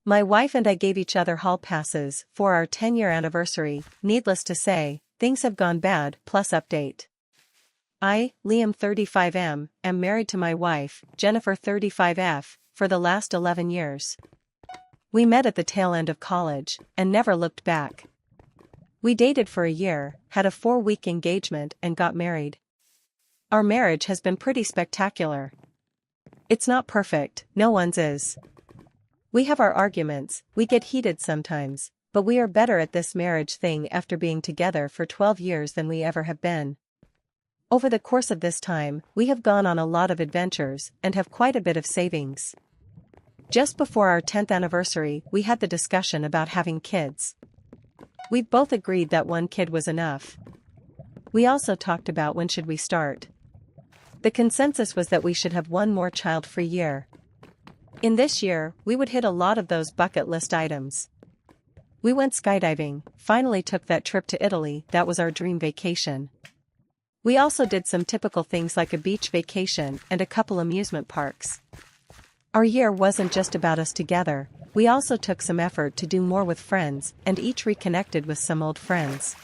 My wife and I gave each other hall passes for our 10-year anniversary. Needless to say, things have gone bad. Plus update. I, Liam 35M, am married to my wife, Jennifer 35F, for the last 11 years. We met at the tail end of college, and never looked back. We dated for a year, had a 4-week engagement and got married. Our marriage has been pretty spectacular. It's not perfect, no one's is. We have our arguments, we get heated sometimes, but we are better at this marriage thing after being together for 12 years than we ever have been. Over the course of this time, we have gone on a lot of adventures and have quite a bit of savings. Just before our 10th anniversary, we had the discussion about having kids. We've both agreed that 1 kid was enough. We also talked about when should we start. The consensus was that we should have 1 more child-free year. In this year, we would hit a lot of those bucket list items. We went skydiving, finally took that trip to Italy. That was our dream vacation. We also did some typical things like a beach vacation and a couple amusement parks. Our year wasn't just about us together, we also took some effort to do more with friends and each reconnected with some old friends.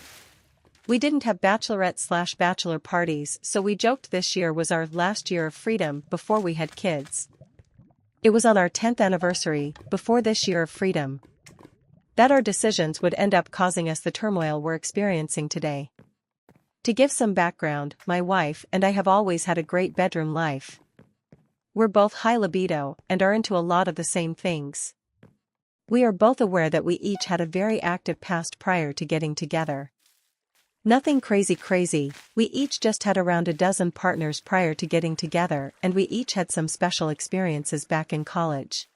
We didn't have bachelorette/bachelor parties, so we joked this year was our last year of freedom before we had kids. It was on our 10th anniversary, before this year of freedom, that our decisions would end up causing us the turmoil we're experiencing today. To give some background, my wife and I have always had a great bedroom life. We're both high libido and are into a lot of the same things. We are both aware that we each had a very active past prior to getting together. Nothing crazy, we each just had around a dozen partners prior to getting together and we each had some special experiences back in college.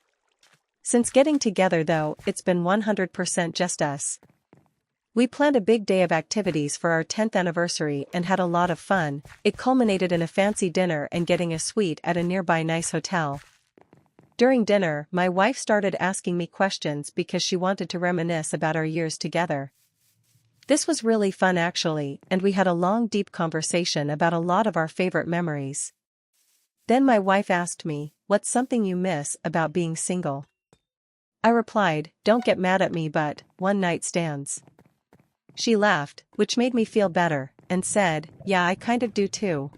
Since getting together though, it's been 100% just us. We planned a big day of activities for our 10th anniversary and had a lot of fun. It culminated in a fancy dinner and getting a suite at a nearby nice hotel. During dinner, my wife started asking me questions because she wanted to reminisce about our years together. This was really fun actually, and we had a long deep conversation about a lot of our favorite memories. Then my wife asked me, "What's something you miss about being single?" I replied, "Don't get mad at me but, one-night stands." She laughed, which made me feel better, and said, "Yeah, I kind of do too."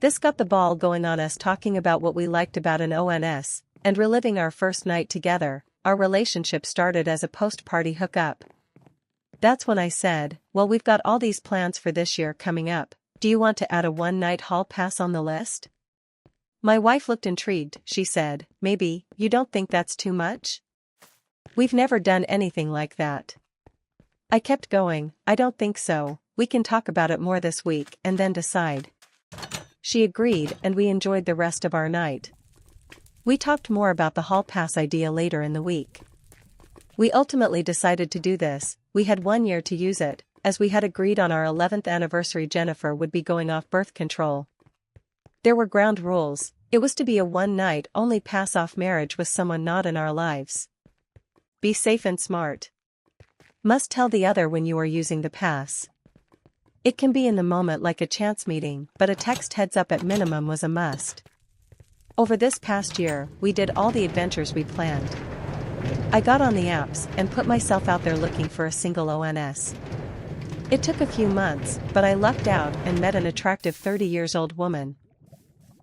This got the ball going on us talking about what we liked about an ONS, and reliving our first night together. Our relationship started as a post-party hookup. That's when I said, "Well, we've got all these plans for this year coming up, do you want to add a 1-night hall pass on the list?" My wife looked intrigued. She said, "Maybe, you don't think that's too much? We've never done anything like that." I kept going, "I don't think so, we can talk about it more this week and then decide." She agreed and we enjoyed the rest of our night. We talked more about the hall pass idea later in the week. We ultimately decided to do this. We had 1 year to use it, as we had agreed on our 11th anniversary Jennifer would be going off birth control. There were ground rules. It was to be a 1-night only pass-off marriage with someone not in our lives. Be safe and smart. Must tell the other when you are using the pass. It can be in the moment like a chance meeting, but a text heads up at minimum was a must. Over this past year, we did all the adventures we planned. I got on the apps and put myself out there looking for a single ONS. It took a few months, but I lucked out and met an attractive 30-year-old woman.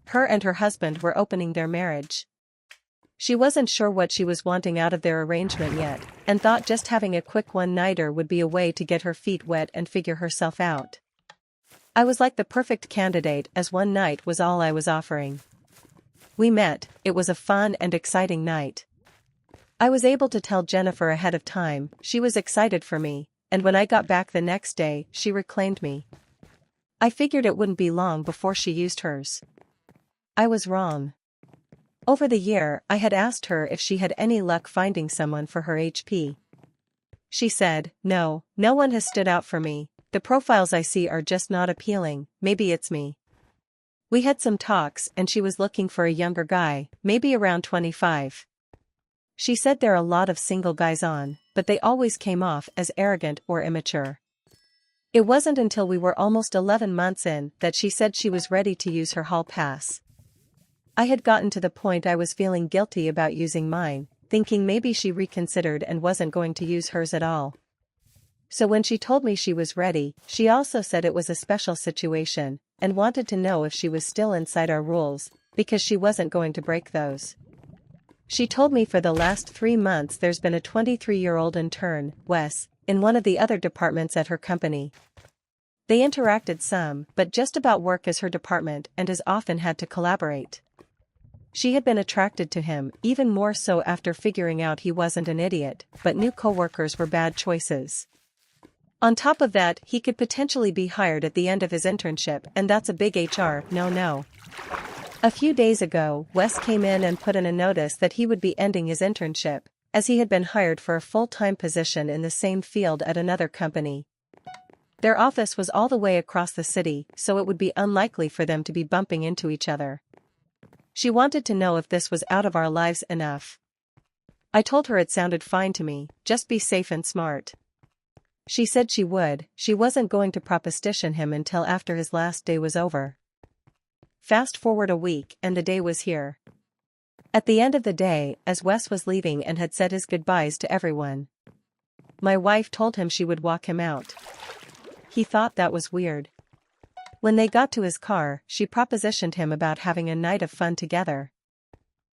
Her and her husband were opening their marriage. She wasn't sure what she was wanting out of their arrangement yet, and thought just having a quick one-nighter would be a way to get her feet wet and figure herself out. I was like the perfect candidate as 1 night was all I was offering. We met, it was a fun and exciting night. I was able to tell Jennifer ahead of time, she was excited for me, and when I got back the next day, she reclaimed me. I figured it wouldn't be long before she used hers. I was wrong. Over the year, I had asked her if she had any luck finding someone for her HP. She said, no one has stood out for me, the profiles I see are just not appealing, maybe it's me. We had some talks and she was looking for a younger guy, maybe around 25. She said there are a lot of single guys on, but they always came off as arrogant or immature. It wasn't until we were almost 11 months in that she said she was ready to use her hall pass. I had gotten to the point I was feeling guilty about using mine, thinking maybe she reconsidered and wasn't going to use hers at all. So when she told me she was ready, she also said it was a special situation, and wanted to know if she was still inside our rules, because she wasn't going to break those. She told me for the last 3 months there's been a 23-year-old intern, Wes, in one of the other departments at her company. They interacted some, but just about work as her department and has often had to collaborate. She had been attracted to him, even more so after figuring out he wasn't an idiot, but new coworkers were bad choices. On top of that, he could potentially be hired at the end of his internship, and that's a big HR no-no. A few days ago, Wes came in and put in a notice that he would be ending his internship, as he had been hired for a full-time position in the same field at another company. Their office was all the way across the city, so it would be unlikely for them to be bumping into each other. She wanted to know if this was out of our lives enough. I told her it sounded fine to me, just be safe and smart. She said she would, she wasn't going to proposition him until after his last day was over. Fast forward a week and the day was here. At the end of the day, as Wes was leaving and had said his goodbyes to everyone, my wife told him she would walk him out. He thought that was weird. When they got to his car, she propositioned him about having a night of fun together.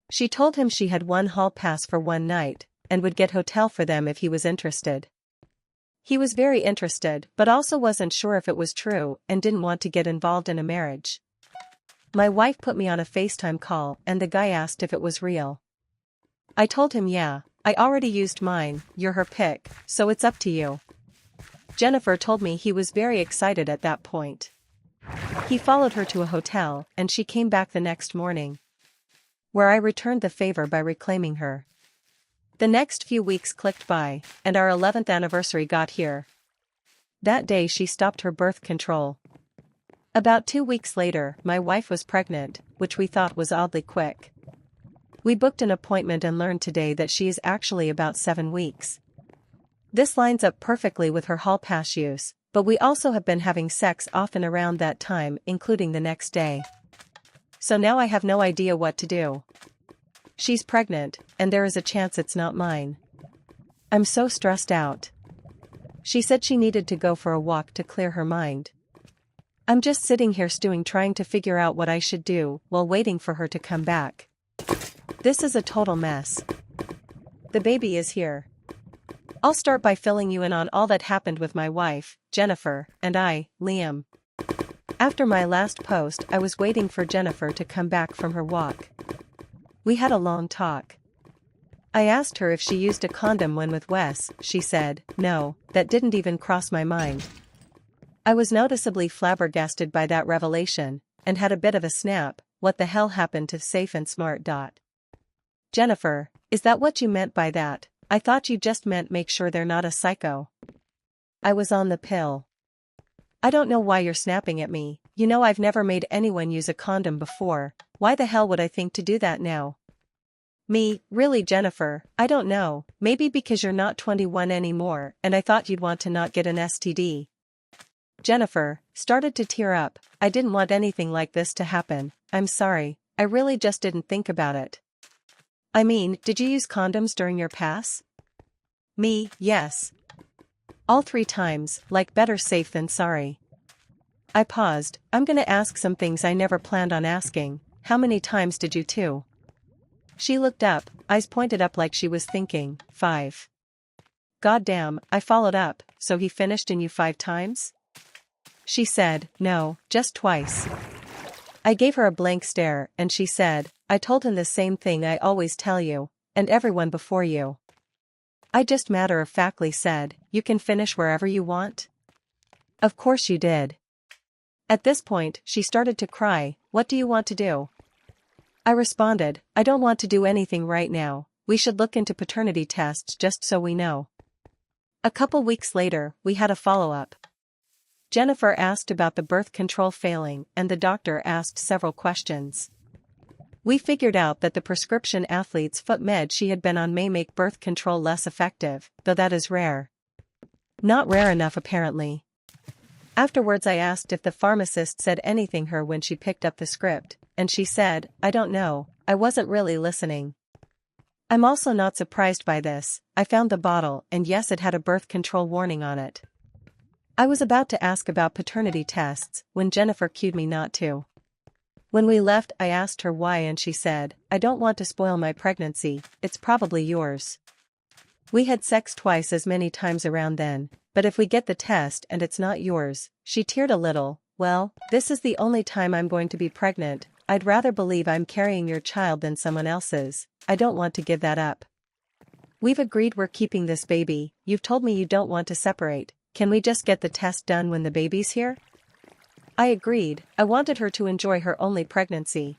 She told him she had one hall pass for one night, and would get hotel for them if he was interested. He was very interested, but also wasn't sure if it was true and didn't want to get involved in a marriage. My wife put me on a FaceTime call and the guy asked if it was real. I told him yeah, I already used mine, you're her pick, so it's up to you. Jennifer told me he was very excited at that point. He followed her to a hotel and she came back the next morning, where I returned the favor by reclaiming her. The next few weeks clicked by, and our 11th anniversary got here. That day she stopped her birth control. About 2 weeks later, my wife was pregnant, which we thought was oddly quick. We booked an appointment and learned today that she is actually about 7 weeks. This lines up perfectly with her hall pass use, but we also have been having sex often around that time, including the next day. So now I have no idea what to do. She's pregnant, and there is a chance it's not mine. I'm so stressed out. She said she needed to go for a walk to clear her mind. I'm just sitting here stewing, trying to figure out what I should do while waiting for her to come back. This is a total mess. The baby is here. I'll start by filling you in on all that happened with my wife, Jennifer, and I, Liam. After my last post, I was waiting for Jennifer to come back from her walk. We had a long talk. I asked her if she used a condom when with Wes. She said, no, that didn't even cross my mind. I was noticeably flabbergasted by that revelation, and had a bit of a snap. What the hell happened to safe and smart? Jennifer, is that what you meant by that? I thought you just meant make sure they're not a psycho. I was on the pill. I don't know why you're snapping at me, you know I've never made anyone use a condom before, why the hell would I think to do that now? Me, really Jennifer, I don't know, maybe because you're not 21 anymore and I thought you'd want to not get an STD. Jennifer started to tear up. I didn't want anything like this to happen, I'm sorry, I really just didn't think about it. I mean, did you use condoms during your pass? Me, yes. All 3 times, like better safe than sorry. I paused. I'm gonna ask some things I never planned on asking. How many times did you too? She looked up, eyes pointed up like she was thinking. 5. Goddamn, I followed up, so he finished in you 5 times? She said, no, just twice. I gave her a blank stare, and she said, I told him the same thing I always tell you, and everyone before you. I just matter-of-factly said, you can finish wherever you want? Of course you did. At this point, she started to cry. What do you want to do? I responded, I don't want to do anything right now, we should look into paternity tests just so we know. A couple weeks later, we had a follow-up. Jennifer asked about the birth control failing and the doctor asked several questions. We figured out that the prescription athlete's foot med she had been on may make birth control less effective, though that is rare. Not rare enough apparently. Afterwards I asked if the pharmacist said anything her when she picked up the script, and she said, I don't know, I wasn't really listening. I'm also not surprised by this. I found the bottle and yes, it had a birth control warning on it. I was about to ask about paternity tests when Jennifer cued me not to. When we left, I asked her why and she said, "I don't want to spoil my pregnancy, it's probably yours." We had sex twice as many times around then, but if we get the test and it's not yours, she teared a little. "Well, this is the only time I'm going to be pregnant. I'd rather believe I'm carrying your child than someone else's. I don't want to give that up. We've agreed we're keeping this baby. You've told me you don't want to separate. Can we just get the test done when the baby's here?" I agreed. I wanted her to enjoy her only pregnancy.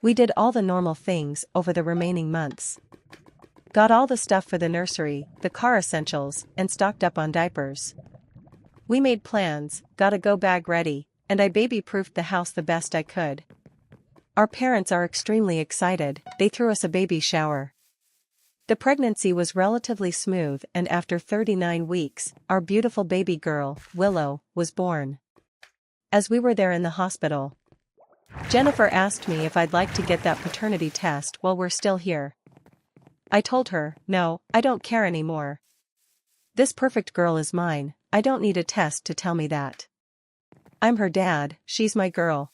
We did all the normal things over the remaining months. Got all the stuff for the nursery, the car essentials, and stocked up on diapers. We made plans, got a go bag ready, and I baby-proofed the house the best I could. Our parents are extremely excited. They threw us a baby shower. The pregnancy was relatively smooth and after 39 weeks, our beautiful baby girl, Willow, was born. As we were there in the hospital, Jennifer asked me if I'd like to get that paternity test while we're still here. I told her, "No, I don't care anymore. This perfect girl is mine. I don't need a test to tell me that. I'm her dad, she's my girl."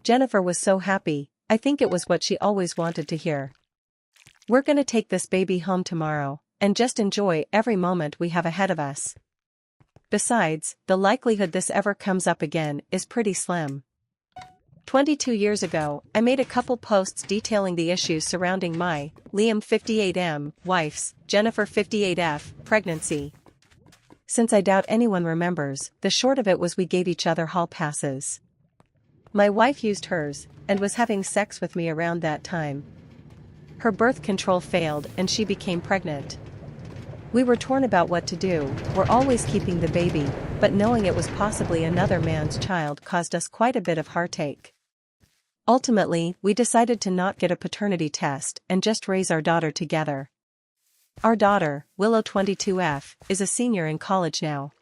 Jennifer was so happy. I think it was what she always wanted to hear. We're gonna take this baby home tomorrow, and just enjoy every moment we have ahead of us. Besides, the likelihood this ever comes up again is pretty slim. 22 years ago, I made a couple posts detailing the issues surrounding my, Liam 58M, wife's, Jennifer 58F, pregnancy. Since I doubt anyone remembers, the short of it was we gave each other hall passes. My wife used hers, and was having sex with me around that time. Her birth control failed and she became pregnant. We were torn about what to do. We're always keeping the baby, but knowing it was possibly another man's child caused us quite a bit of heartache. Ultimately, we decided to not get a paternity test and just raise our daughter together. Our daughter, Willow 22F, is a senior in college now.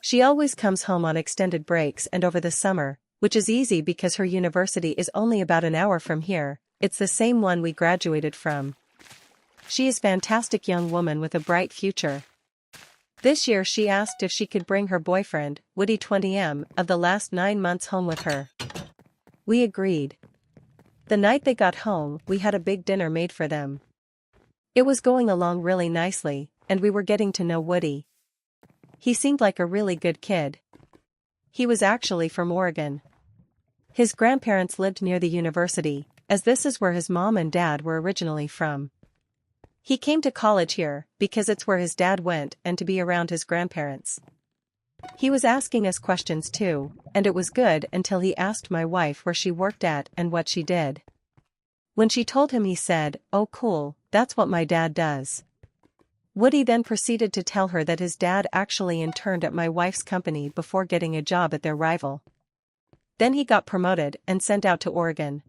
She always comes home on extended breaks and over the summer, which is easy because her university is only about an hour from here. It's the same one we graduated from. She is a fantastic young woman with a bright future. This year she asked if she could bring her boyfriend, Woody 20M, of the last 9 months home with her. We agreed. The night they got home, we had a big dinner made for them. It was going along really nicely, and we were getting to know Woody. He seemed like a really good kid. He was actually from Oregon. His grandparents lived near the university, as this is where his mom and dad were originally from. He came to college here, because it's where his dad went and to be around his grandparents. He was asking us questions too, and it was good until he asked my wife where she worked at and what she did. When she told him he said, "Oh cool, that's what my dad does." Woody then proceeded to tell her that his dad actually interned at my wife's company before getting a job at their rival. Then he got promoted and sent out to Oregon.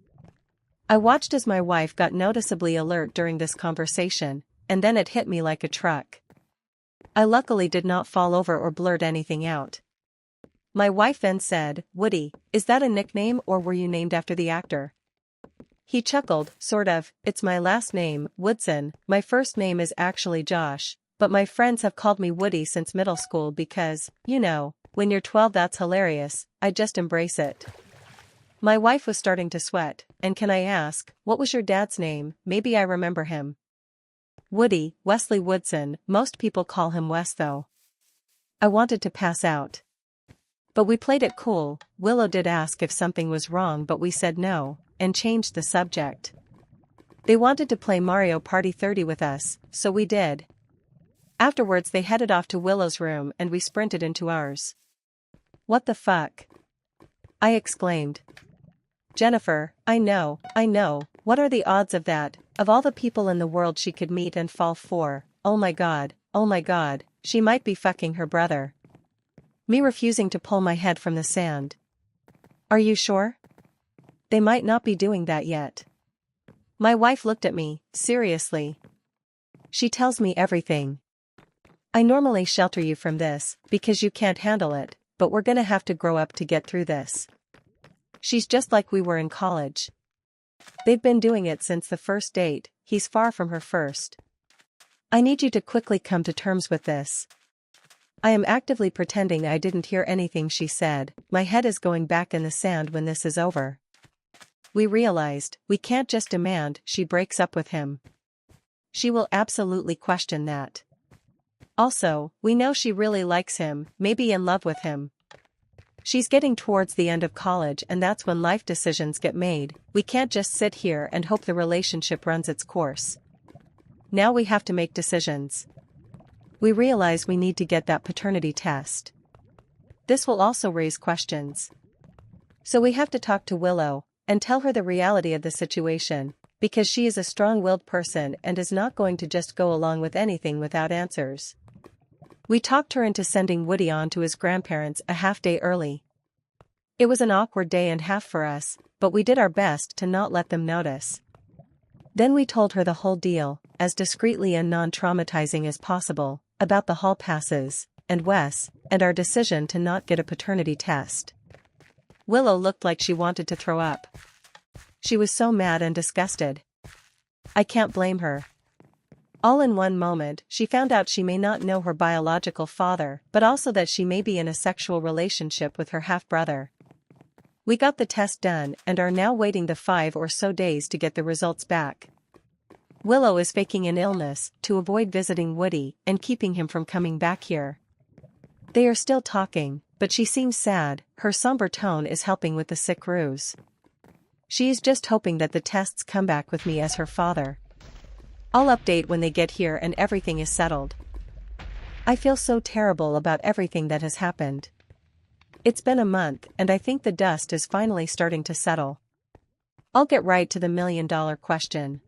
I watched as my wife got noticeably alert during this conversation, and then it hit me like a truck. I luckily did not fall over or blurt anything out. My wife then said, "Woody, is that a nickname or were you named after the actor?" He chuckled, sort of. "It's my last name, Woodson. My first name is actually Josh, but my friends have called me Woody since middle school because, you know, when you're 12 that's hilarious, I just embrace it." My wife was starting to sweat. "And can I ask, what was your dad's name? Maybe I remember him." "Woody, Wesley Woodson, most people call him Wes though." I wanted to pass out. But we played it cool. Willow did ask if something was wrong but we said no, and changed the subject. They wanted to play Mario Party 30 with us, so we did. Afterwards they headed off to Willow's room and we sprinted into ours. "What the fuck?" I exclaimed. "Jennifer, I know, what are the odds of that, of all the people in the world she could meet and fall for, oh my god, she might be fucking her brother." Me refusing to pull my head from the sand. "Are you sure? They might not be doing that yet." My wife looked at me, seriously. "She tells me everything. I normally shelter you from this, because you can't handle it, but we're gonna have to grow up to get through this. She's just like we were in college. They've been doing it since the first date, he's far from her first. I need you to quickly come to terms with this. I am actively pretending I didn't hear anything she said, my head is going back in the sand when this is over. We realized, we can't just demand she breaks up with him. She will absolutely question that. Also, we know she really likes him, maybe in love with him. She's getting towards the end of college and that's when life decisions get made, we can't just sit here and hope the relationship runs its course. Now we have to make decisions. We realize we need to get that paternity test. This will also raise questions. So we have to talk to Willow, and tell her the reality of the situation, because she is a strong-willed person and is not going to just go along with anything without answers. We talked her into sending Woody on to his grandparents a half-day early. It was an awkward day and half for us, but we did our best to not let them notice. Then we told her the whole deal, as discreetly and non-traumatizing as possible, about the hall passes, and Wes, and our decision to not get a paternity test. Willow looked like she wanted to throw up. She was so mad and disgusted. I can't blame her. All in one moment, she found out she may not know her biological father, but also that she may be in a sexual relationship with her half-brother. We got the test done and are now waiting the 5 or so days to get the results back. Willow is faking an illness to avoid visiting Woody and keeping him from coming back here. They are still talking, but she seems sad, her somber tone is helping with the sick ruse. She is just hoping that the tests come back with me as her father. I'll update when they get here and everything is settled. I feel so terrible about everything that has happened. It's been a month and I think the dust is finally starting to settle. I'll get right to the million-dollar question.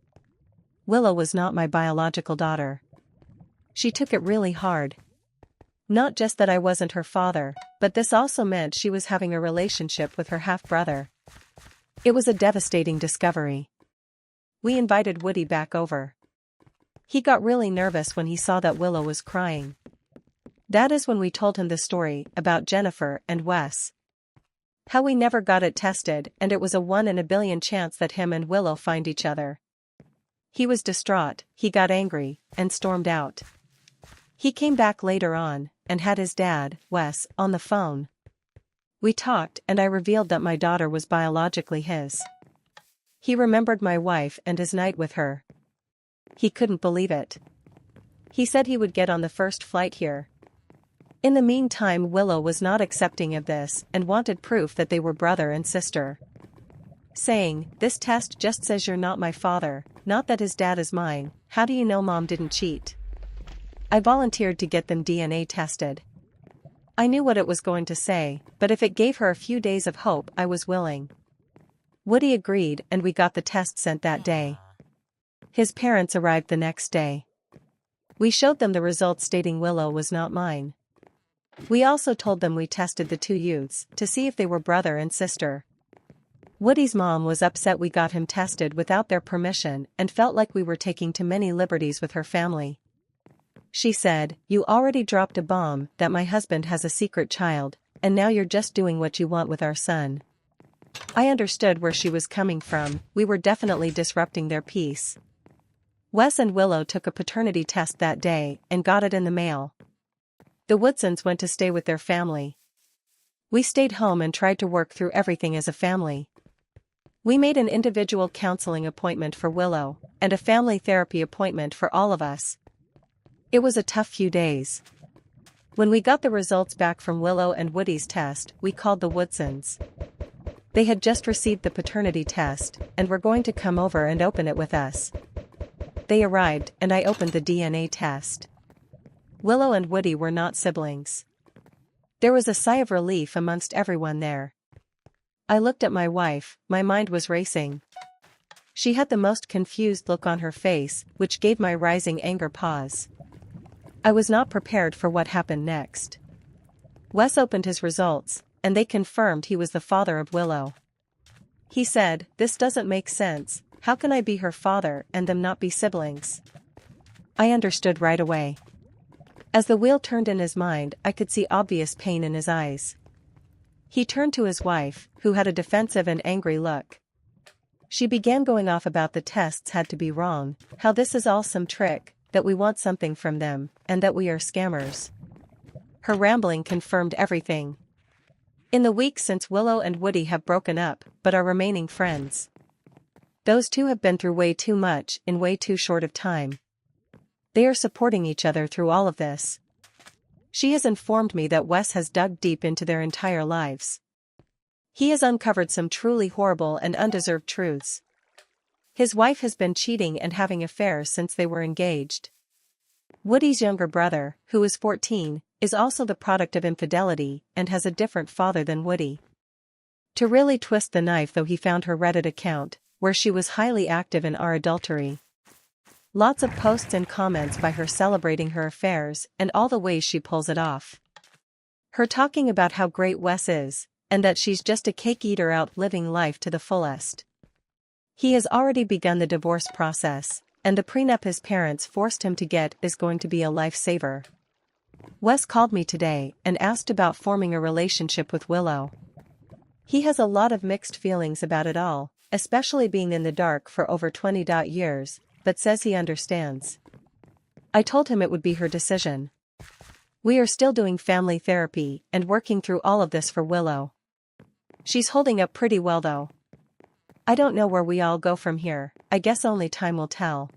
Willow was not my biological daughter. She took it really hard. Not just that I wasn't her father, but this also meant she was having a relationship with her half-brother. It was a devastating discovery. We invited Woody back over. He got really nervous when he saw that Willow was crying. That is when we told him the story about Jennifer and Wes. How we never got it tested and it was a 1 in a billion chance that him and Willow find each other. He was distraught, he got angry, and stormed out. He came back later on, and had his dad, Wes, on the phone. We talked and I revealed that my daughter was biologically his. He remembered my wife and his night with her. He couldn't believe it. He said he would get on the first flight here. In the meantime, Willow was not accepting of this and wanted proof that they were brother and sister. Saying, "This test just says you're not my father, not that his dad is mine, how do you know mom didn't cheat?" I volunteered to get them DNA tested. I knew what it was going to say, but if it gave her a few days of hope I was willing. Woody agreed and we got the test sent that day. His parents arrived the next day. We showed them the results stating Willow was not mine. We also told them we tested the 2 youths to see if they were brother and sister. Woody's mom was upset we got him tested without their permission and felt like we were taking too many liberties with her family. She said, "You already dropped a bomb that my husband has a secret child, and now you're just doing what you want with our son." I understood where she was coming from, we were definitely disrupting their peace. Wes and Willow took a paternity test that day and got it in the mail. The Woodsons went to stay with their family. We stayed home and tried to work through everything as a family. We made an individual counseling appointment for Willow, and a family therapy appointment for all of us. It was a tough few days. When we got the results back from Willow and Woody's test, we called the Woodsons. They had just received the paternity test, and were going to come over and open it with us. They arrived, and I opened the DNA test. Willow and Woody were not siblings. There was a sigh of relief amongst everyone there. I looked at my wife, my mind was racing. She had the most confused look on her face, which gave my rising anger pause. I was not prepared for what happened next. Wes opened his results, and they confirmed he was the father of Willow. He said, "This doesn't make sense, how can I be her father and them not be siblings?" I understood right away. As the wheel turned in his mind, I could see obvious pain in his eyes. He turned to his wife, who had a defensive and angry look. She began going off about the tests had to be wrong, how this is all some trick, that we want something from them, and that we are scammers. Her rambling confirmed everything. In the weeks since Willow and Woody have broken up, but are remaining friends. Those two have been through way too much in way too short of time. They are supporting each other through all of this. She has informed me that Wes has dug deep into their entire lives. He has uncovered some truly horrible and undeserved truths. His wife has been cheating and having affairs since they were engaged. Woody's younger brother, who is 14, is also the product of infidelity and has a different father than Woody. To really twist the knife, though, he found her Reddit account, where she was highly active in our adultery. Lots of posts and comments by her celebrating her affairs and all the ways she pulls it off. Her talking about how great Wes is, and that she's just a cake eater out living life to the fullest. He has already begun the divorce process, and the prenup his parents forced him to get is going to be a lifesaver. Wes called me today and asked about forming a relationship with Willow. He has a lot of mixed feelings about it all, especially being in the dark for over 20 years, but says he understands. I told him it would be her decision. We are still doing family therapy and working through all of this for Willow. She's holding up pretty well though. I don't know where we all go from here, I guess only time will tell.